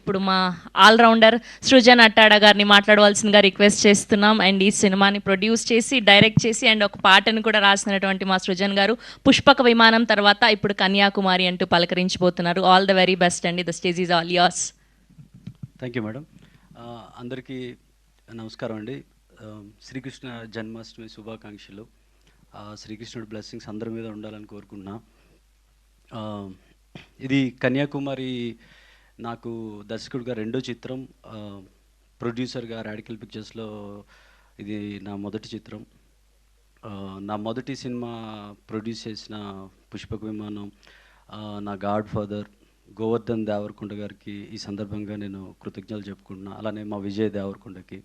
ఇప్పుడు మా ఆల్రౌండర్ సృజన్ అట్టాడ గారిని మాట్లాడవలసిందిగా రిక్వెస్ట్ చేస్తున్నాం. అండ్ ఈ సినిమాని ప్రొడ్యూస్ చేసి, డైరెక్ట్ చేసి అండ్ ఒక పాటను కూడా రాసినటువంటి మా సృజన్ గారు పుష్పక విమానం తర్వాత ఇప్పుడు కన్యాకుమారి అంటూ పలకరించబోతున్నారు. ఆల్ ద వెరీ బెస్ట్ అండి. The stage is all yours. Thank you madam. అందరికీ నమస్కారం అండి. శ్రీకృష్ణ జన్మాష్టమి శుభాకాంక్షలు. శ్రీకృష్ణుడి బ్లెస్సింగ్స్ అందరి మీద ఉండాలని కోరుకున్నా. ఇది కన్యాకుమారి నాకు దర్శకుడిగా రెండో చిత్రం, ప్రొడ్యూసర్గా రాడికల్ పిక్చర్స్లో ఇది నా మొదటి చిత్రం. నా మొదటి సినిమా ప్రొడ్యూస్ చేసిన పుష్పక విమానం, నా గాడ్ ఫాదర్ గోవర్ధన్ దేవరకొండ గారికి ఈ సందర్భంగా నేను కృతజ్ఞతలు చెప్పుకుంటున్నా. అలానే మా విజయ్ దేవరకొండకి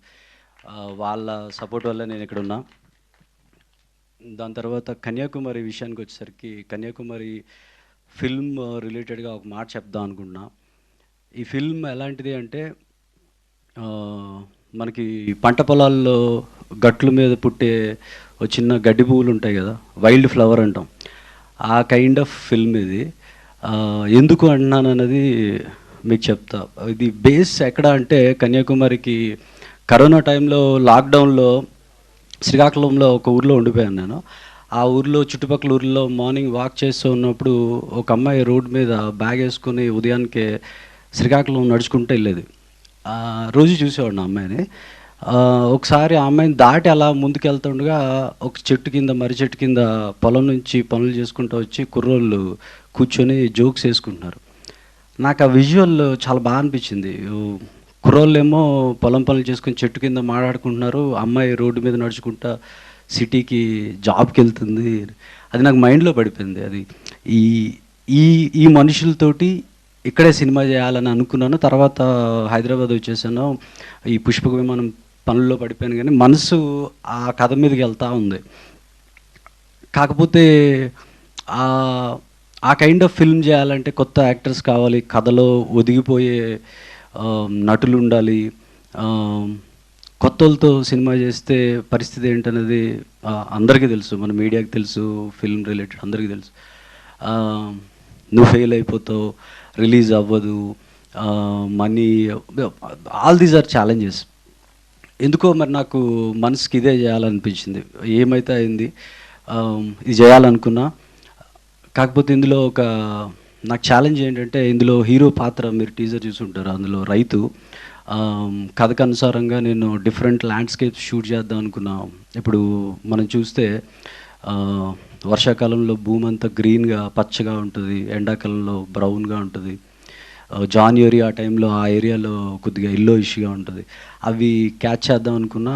వాళ్ళ సపోర్ట్ వల్ల నేను ఇక్కడ ఉన్నా. దాని తర్వాత కన్యాకుమారి విషయానికి వచ్చేసరికి కన్యాకుమారి ఫిల్మ్ రిలేటెడ్గా ఒక మాట చెప్దాం అనుకుంటున్నా. ఈ ఫిల్మ్ ఎలాంటిది అంటే, మనకి పంట పొలాల్లో గట్ల మీద పుట్టే ఒక చిన్న గడ్డి పువ్వులు ఉంటాయి కదా, వైల్డ్ ఫ్లవర్ అంటాం, ఆ కైండ్ ఆఫ్ ఫిల్మ్ ఇది. ఎందుకు అంటున్నాను అన్నది మీకు చెప్తా. ఇది బేస్ ఎక్కడ అంటే, కన్యాకుమారికి కరోనా టైంలో లాక్డౌన్లో శ్రీకాకుళంలో ఒక ఊర్లో ఉండిపోయాను నేను. ఆ ఊర్లో చుట్టుపక్కల ఊర్లో మార్నింగ్ వాక్ చేస్తూ ఉన్నప్పుడు ఒక అమ్మాయి రోడ్ మీద బ్యాగ్ వేసుకొని ఉదయానికే శ్రీకాకుళం నడుచుకుంటూ వెళ్ళేది. రోజు చూసేవాడు ఆ అమ్మాయిని. ఒకసారి ఆ అమ్మాయిని దాటి అలా ముందుకు వెళ్తుండగా ఒక చెట్టు కింద, మర్రి చెట్టు కింద పొలం నుంచి పనులు చేసుకుంటూ వచ్చి కుర్రోళ్ళు కూర్చొని జోక్స్ వేసుకుంటున్నారు. నాకు ఆ విజువల్ చాలా బాగా అనిపించింది. కుర్రోళ్ళు ఏమో పొలం పనులు చేసుకుని చెట్టు కింద మాట్లాడుకుంటున్నారు, అమ్మాయి రోడ్డు మీద నడుచుకుంటా సిటీకి జాబ్కి వెళ్తుంది. అది నాకు మైండ్లో పడిపోయింది. అది ఈ ఈ ఈ మనుషులతోటి ఇక్కడే సినిమా చేయాలని అనుకున్నాను. తర్వాత హైదరాబాద్ వచ్చేసాను. ఈ పుష్పక విమానం పనుల్లో పడిపోయాను, కానీ మనసు ఆ కథ మీదకి వెళ్తూ ఉంది. కాకపోతే ఆ కైండ్ ఆఫ్ ఫిల్మ్ చేయాలంటే కొత్త యాక్టర్స్ కావాలి, కథలో ఒదిగిపోయే నటులు ఉండాలి. కొత్తలతో సినిమా చేస్తే పరిస్థితి ఏంటనేది అందరికీ తెలుసు, మన మీడియాకి తెలుసు, ఫిల్మ్ రిలేటెడ్ అందరికీ తెలుసు. నువ్వు ఫెయిల్ అయిపోతావు, రిలీజ్ అవ్వదు, money, all these are challenges. ఎందుకో మరి నాకు మనసుకి ఇదే చేయాలనిపించింది. ఏమైతే అయింది, ఇది చేయాలనుకున్నా. కాకపోతే ఇందులో నాకు ఛాలెంజ్ ఏంటంటే, ఇందులో హీరో పాత్ర మీరు టీజర్ చూసుంటారు, అందులో రైతు. కథకు అనుసారంగా నేను డిఫరెంట్ ల్యాండ్స్కేప్ షూట్ చేద్దాం అనుకున్నా. ఇప్పుడు మనం చూస్తే వర్షాకాలంలో భూమి అంతా గ్రీన్గా పచ్చగా ఉంటుంది, ఎండాకాలంలో బ్రౌన్గా ఉంటుంది, జాన్వరి ఆ టైంలో ఆ ఏరియాలో కొద్దిగా ఎల్లోయిష్గా ఉంటుంది. అవి క్యాచ్ చేద్దాం అనుకున్నా.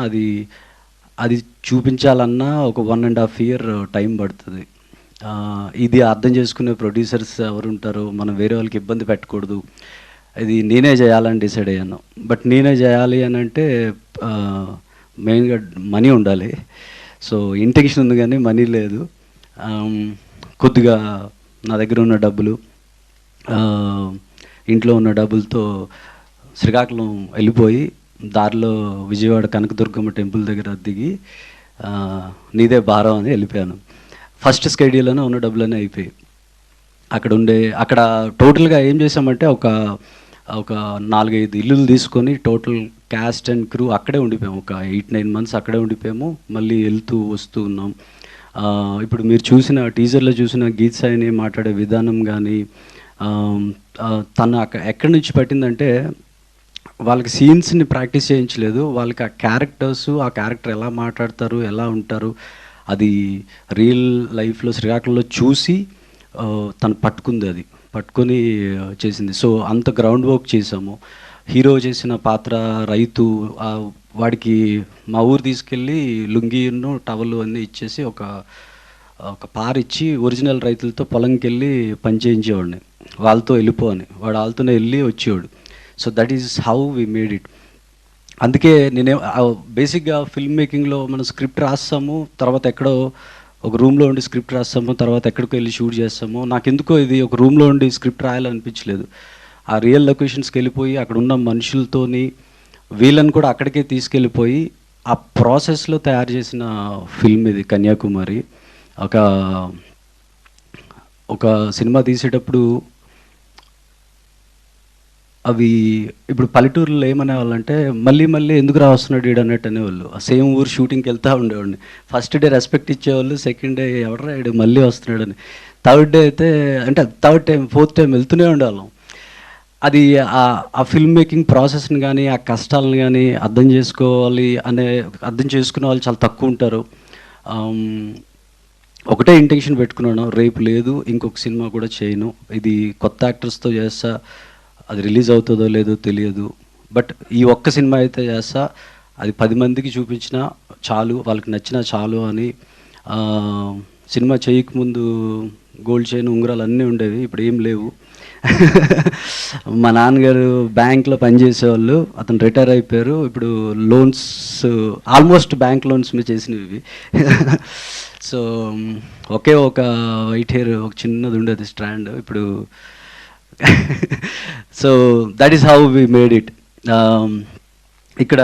అది చూపించాలన్నా ఒక 1.5 year టైం పడుతుంది. ఇది అర్థం చేసుకునే ప్రొడ్యూసర్స్ ఎవరు ఉంటారో, మనం వేరే వాళ్ళకి ఇబ్బంది పెట్టకూడదు, ఇది నేనే చేయాలని డిసైడ్ అయ్యాను. బట్ నేనే చేయాలి అని అంటే మెయిన్గా మనీ ఉండాలి. సో ఇంటెన్షన్ ఉంది కానీ మనీ లేదు. కొద్దిగా నా దగ్గర ఉన్న డబ్బులు, ఇంట్లో ఉన్న డబ్బులతో శ్రీకాకుళం వెళ్ళిపోయి దారిలో విజయవాడ కనకదుర్గమ్మ టెంపుల్ దగ్గర దిగి నీదే భారం అని వెళ్ళిపోయాను. ఫస్ట్ స్కెడ్యూల్లోనే ఉన్న డబ్బులన్నీ అయిపోయి అక్కడ టోటల్గా ఏం చేసామంటే ఒక 4-5 ఇల్లులు తీసుకొని టోటల్ క్యాస్ట్ అండ్ క్రూ అక్కడే ఉండిపోయాము. ఒక 8-9 months అక్కడే ఉండిపోయాము. మళ్ళీ వెళ్తూ వస్తూ ఉన్నాం. ఇప్పుడు మీరు చూసిన టీజర్లో చూసిన గీత్ సాయిని మాట్లాడే విధానం కానీ, తను ఎక్కడి నుంచి పట్టిందంటే, వాళ్ళకి సీన్స్ని ప్రాక్టీస్ చేయించలేదు, వాళ్ళకి ఆ క్యారెక్టర్స్, ఆ క్యారెక్టర్ ఎలా మాట్లాడతారు, ఎలా ఉంటారు, అది రియల్ లైఫ్లో శ్రీకాకుళంలో చూసి తను పట్టుకొని చేసింది. సో అంత గ్రౌండ్ వర్క్ చేసాము. హీరో చేసిన పాత్ర రైతు, వాడికి మా ఊరు తీసుకెళ్ళి లుంగీను టవలు అన్నీ ఇచ్చేసి ఒక పారిచ్చి ఒరిజినల్ రైతులతో పొలంకి వెళ్ళి పని చేయించేవాడిని. వాళ్ళతో వెళ్ళిపోని, వాడు వాళ్ళతోనే వెళ్ళి వచ్చేవాడు. So that is how we made it. అందుకే నేనే బేసిక్గా ఫిల్మ్ మేకింగ్లో మనం స్క్రిప్ట్ రాస్తాము, తర్వాత ఎక్కడో ఒక రూమ్లో ఉండి స్క్రిప్ట్ రాస్తాము, తర్వాత ఎక్కడికి వెళ్ళి షూట్ చేస్తాము. నాకెందుకో ఇది ఒక రూమ్లో ఉండి స్క్రిప్ట్ రాయాలనిపించలేదు. ఆ రియల్ లొకేషన్స్కి వెళ్ళిపోయి అక్కడ ఉన్న మనుషులతోని వీళ్ళని కూడా అక్కడికే తీసుకెళ్ళిపోయి ఆ ప్రాసెస్లో తయారు చేసిన ఫిల్మ్ ఇది కన్యాకుమారి. ఒక సినిమా తీసేటప్పుడు అవి ఇప్పుడు పల్లెటూరులో ఏమనేవాళ్ళంటే మళ్ళీ మళ్ళీ ఎందుకు రాస్తున్నాడు ఈడు అన్నట్టు అనేవాళ్ళు. సేమ్ ఊరు షూటింగ్కి వెళ్తూ ఉండేవాడిని. ఫస్ట్ డే రెస్పెక్ట్ ఇచ్చేవాళ్ళు, సెకండ్ డే ఎవడరా ఈడు మళ్ళీ వస్తున్నాడని. థర్డ్ డే అయితే అంటే థర్డ్ టైం ఫోర్త్ టైం వెళ్తూనే ఉండేవాళ్ళం. అది ఆ ఫిల్మ్ మేకింగ్ ప్రాసెస్ని కానీ ఆ కష్టాలను కానీ అర్థం చేసుకునే వాళ్ళు చాలా తక్కువ ఉంటారు. ఒకటే ఇంటెన్షన్ పెట్టుకున్నాను, రేపు లేదు ఇంకొక సినిమా కూడా చేయను, ఇది కొత్త యాక్టర్స్తో చేస్తా, అది రిలీజ్ అవుతుందో లేదో తెలియదు, బట్ ఈ ఒక్క సినిమా అయితే చేస్తా, అది 10 మందికి చూపించినా చాలు, వాళ్ళకి నచ్చినా చాలు అని. సినిమా చేయకముందు గోల్డ్ చైన్ ఉంగరాలు అన్నీ ఉండేవి, ఇప్పుడు ఏం లేవు. మా నాన్నగారు బ్యాంక్లో పనిచేసేవాళ్ళు, అతను రిటైర్ అయిపోయారు. ఇప్పుడు లోన్స్ ఆల్మోస్ట్ బ్యాంక్ లోన్స్ మీద చేసినవి. సో ఒకే ఒక వైట్ హెయిర్ ఒక చిన్నది ఉండేది స్ట్రాండ్ ఇప్పుడు. So that is how we made it. ఇక్కడ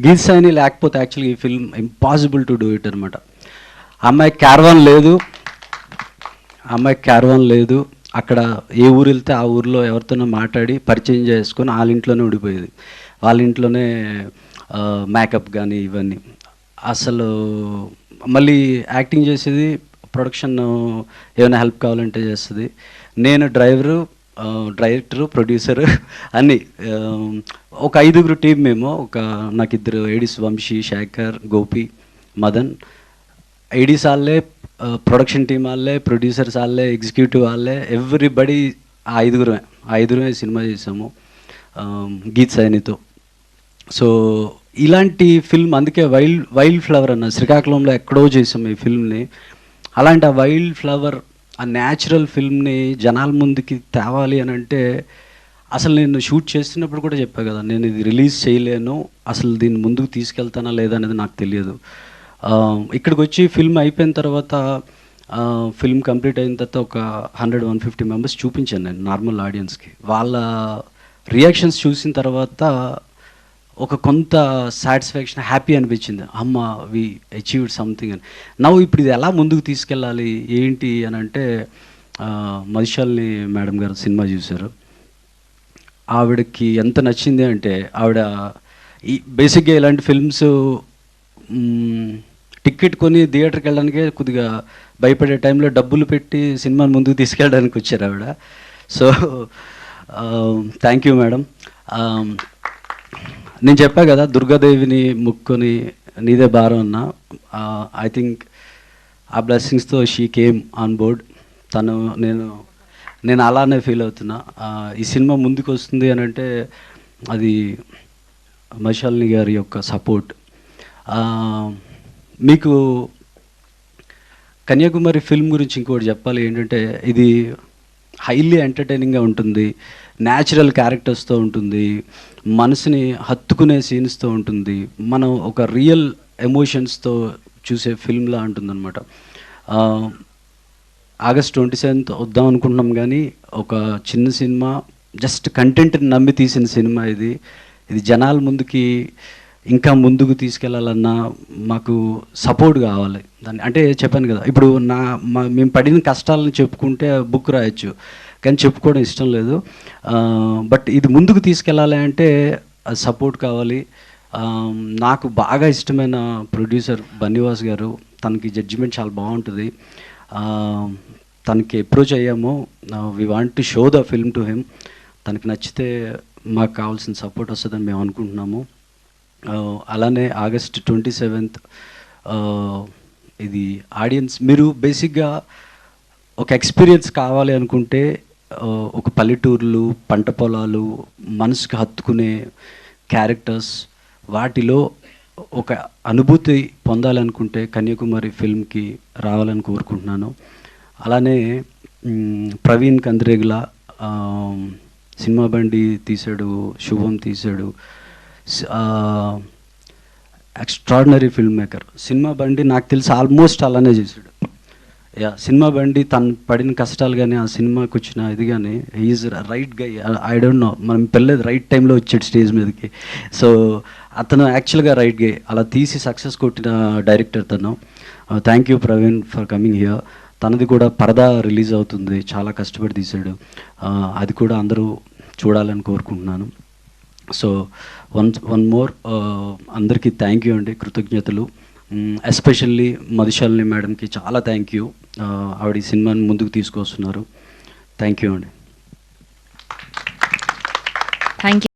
గీసాని లేకపోతే యాక్చువల్లీ ఈ film impossible to do it అనమాట. అమ్మాయికి క్యారవాన్ లేదు, అక్కడ ఏ ఊరు వెళ్తే ఆ ఊరిలో ఎవరితోనో మాట్లాడి పరిచయం చేసుకొని వాళ్ళ ఇంట్లోనే ఉండిపోయేది, వాళ్ళ ఇంట్లోనే మేకప్ కానీ ఇవన్నీ. అసలు మళ్ళీ యాక్టింగ్ చేసేది, ప్రొడక్షన్ ఏమైనా హెల్ప్ కావాలంటే చేస్తుంది. నేను డైరెక్టరు, ప్రొడ్యూసరు అన్నీ. ఒక 5గురు టీం మేము. నాకు 2 ఏడీస్, వంశీ, శేఖర్, గోపి, మదన్. ఏడీస్ వాళ్ళే, ప్రొడక్షన్ టీం వాళ్ళే, ప్రొడ్యూసర్స్ వాళ్ళే, ఎగ్జిక్యూటివ్ వాళ్ళే, ఎవ్రీబడి ఆ 5గురమే సినిమా చేసాము గీత్ సైనితో. సో ఇలాంటి ఫిల్మ్, అందుకే వైల్డ్ ఫ్లవర్ అన్న శ్రీకాకుళంలో ఎక్కడో చేసాం ఈ ఫిల్మ్ని. అలాంటి ఆ వైల్డ్ ఫ్లవర్, ఆ న్యాచురల్ ఫిల్మ్ని జనాల ముందుకి తేవాలి అని అంటే, అసలు నేను షూట్ చేస్తున్నప్పుడు కూడా చెప్పా కదా, నేను ఇది రిలీజ్ చేయలేను, అసలు దీన్ని ముందుకు తీసుకెళ్తానా లేదా అనేది నాకు తెలియదు. ఇక్కడికి వచ్చి ఫిల్మ్ అయిపోయిన తర్వాత, ఫిల్మ్ కంప్లీట్ అయిన తర్వాత ఒక 100-150 మెంబర్స్ చూపించాను నేను నార్మల్ ఆడియన్స్కి. వాళ్ళ రియాక్షన్స్ చూసిన తర్వాత ఒక కొంత సాటిస్ఫాక్షన్, హ్యాపీ అనిపించింది. అమ్మ వి అచీవ్డ్ సంథింగ్ అని. ఇప్పుడు ఇది ఎలా ముందుకు తీసుకెళ్ళాలి ఏంటి అని అంటే, మధుశాలిని మేడం గారు సినిమా చూశారు. ఆవిడకి ఎంత నచ్చింది అంటే, ఆవిడ బేసిక్గా ఇలాంటి ఫిల్మ్స్ టికెట్ కొని థియేటర్కి వెళ్ళడానికే కొద్దిగా భయపడే టైంలో డబ్బులు పెట్టి సినిమాని ముందుకు తీసుకెళ్ళడానికి వచ్చారు ఆవిడ. So thank you madam. నేను చెప్పా కదా, దుర్గాదేవిని ముక్కొని నీదే భారం అన్న. ఐ థింక్ ఆ బ్లెస్సింగ్స్తో షీ కేమ్ ఆన్ బోర్డ్. నేను అలానే ఫీల్ అవుతున్నా. ఈ సినిమా ముందుకు వస్తుంది అని అంటే అది మధుశాలిని గారి యొక్క సపోర్ట్. మీకు కన్యాకుమారి ఫిల్మ్ గురించి ఇంకోటి చెప్పాలి ఏంటంటే, ఇది హైలీ ఎంటర్టైనింగ్గా ఉంటుంది, న్యాచురల్ క్యారెక్టర్స్తో ఉంటుంది, మనసుని హత్తుకునే సీన్స్తో ఉంటుంది, మనం ఒక రియల్ ఎమోషన్స్తో చూసే ఫిల్మ్లా ఉంటుందన్నమాట. ఆగస్ట్ 27th వద్దాం అనుకుంటున్నాం, కానీ ఒక చిన్న సినిమా, జస్ట్ కంటెంట్ని నమ్మి తీసిన సినిమా ఇది జనాల ముందుకి ఇంకా ముందుకు తీసుకెళ్లాలన్నా మాకు సపోర్ట్ కావాలి. దాన్ని అంటే చెప్పాను కదా, ఇప్పుడు మేము పడిన కష్టాలను చెప్పుకుంటే బుక్ రాయొచ్చు, కానీ చెప్పుకోవడం ఇష్టం లేదు. బట్ ఇది ముందుకు తీసుకెళ్ళాలి అంటే సపోర్ట్ కావాలి. నాకు బాగా ఇష్టమైన ప్రొడ్యూసర్ బన్నివాస్ గారు, తనకి జడ్జిమెంట్ చాలా బాగుంటుంది. తనకి అప్రోచ్ అయ్యాము, we want to show the film to him. తనకి నచ్చితే మాకు కావాల్సిన సపోర్ట్ వస్తుందని మేము అనుకుంటున్నాము. అలానే ఆగస్ట్ 27th ఇది ఆడియన్స్, మీరు బేసిక్గా ఒక ఎక్స్పీరియన్స్ కావాలి అనుకుంటే, ఒక పల్లెటూర్లు, పంట పొలాలు, మనసుకు హత్తుకునే క్యారెక్టర్స్, వాటిలో ఒక అనుభూతి పొందాలనుకుంటే కన్యాకుమారి ఫిల్మ్కి రావాలని కోరుకుంటున్నాను. అలానే ప్రవీణ్ కంద్రేగుల సినిమా బండి తీశాడు, శుభం తీశాడు, ఎక్స్ట్రాడినరీ ఫిల్మ్ మేకర్. సినిమా బండి నాకు తెలిసి ఆల్మోస్ట్ అలానే చేశాడు. సినిమా బండి తను పడిన కష్టాలు కానీ, ఆ సినిమాకి వచ్చిన ఇది కానీ, is right guy. I don't know, మనం పెళ్ళేది రైట్ టైంలో వచ్చాడు స్టేజ్ మీదకి. సో అతను యాక్చువల్గా రైట్ గై, అలా తీసి సక్సెస్ కొట్టిన డైరెక్టర్ తను. Thank you Praveen for coming here. తనది కూడా పరదా రిలీజ్ అవుతుంది, చాలా కష్టపడి తీశాడు. అది కూడా అందరూ చూడాలని కోరుకుంటున్నాను. సో వన్ మోర్ అందరికీ థ్యాంక్ యూ అండి, కృతజ్ఞతలు. ఎస్పెషల్లీ మధుశాలిని మేడంకి చాలా థ్యాంక్ యూ. ఆవిడ ఈ సినిమాని ముందుకు తీసుకొస్తున్నారు. థ్యాంక్ యూ అండి. Thank you.